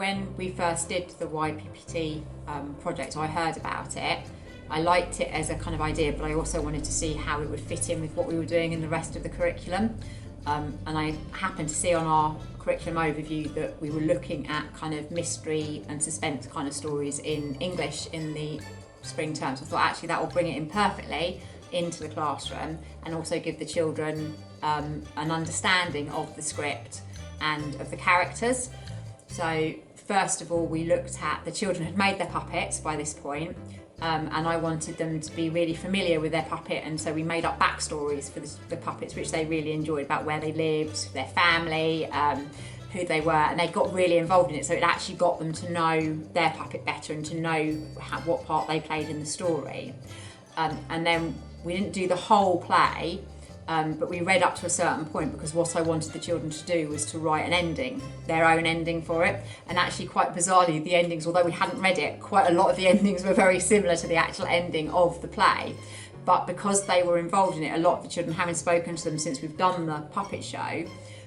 When we first did the YPPT project, I heard about it. I liked it as a kind of idea, but I also wanted to see how it would fit in with what we were doing in the rest of the curriculum. And I happened to see on our curriculum overview that we were looking at kind of mystery and suspense kind of stories in English in the spring term. So I thought actually that will bring it in perfectly into the classroom and also give the children an understanding of the script and of the characters. So first of all, we looked at, the children had made their puppets by this point, and I wanted them to be really familiar with their puppet, and so we made up backstories for the puppets, which they really enjoyed, about where they lived, their family, who they were, and they got really involved in it, so it actually got them to know their puppet better and to know what part they played in the story. And then we didn't do the whole play, but we read up to a certain point, because what I wanted the children to do was to write an ending, their own ending for it. And actually, quite bizarrely, the endings, although we hadn't read it, quite a lot of the endings were very similar to the actual ending of the play. But because they were involved in it, a lot of the children, having spoken to them since we've done the puppet show,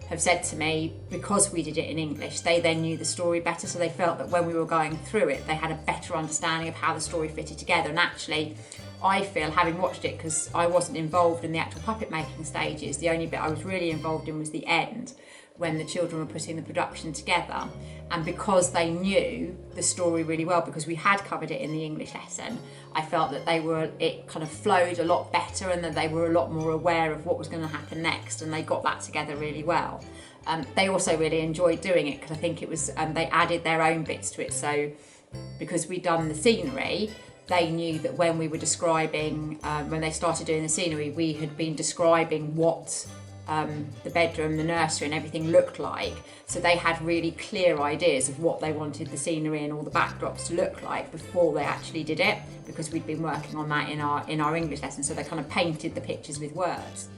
have said to me, because we did it in English, they then knew the story better, so they felt that when we were going through it, they had a better understanding of how the story fitted together. And actually, I feel, having watched it, because I wasn't involved in the actual puppet making stages, the only bit I was really involved in was the end, when the children were putting the production together. And because they knew the story really well, because we had covered it in the English lesson, I felt that it kind of flowed a lot better, and that they were a lot more aware of what was going to happen next, and they got that together really well. They also really enjoyed doing it, because I think it was, they added their own bits to it. So because we'd done the scenery, they knew that when we were describing, when they started doing the scenery, we had been describing what the bedroom, the nursery and everything looked like. So they had really clear ideas of what they wanted the scenery and all the backdrops to look like before they actually did it, because we'd been working on that in our English lesson. So they kind of painted the pictures with words.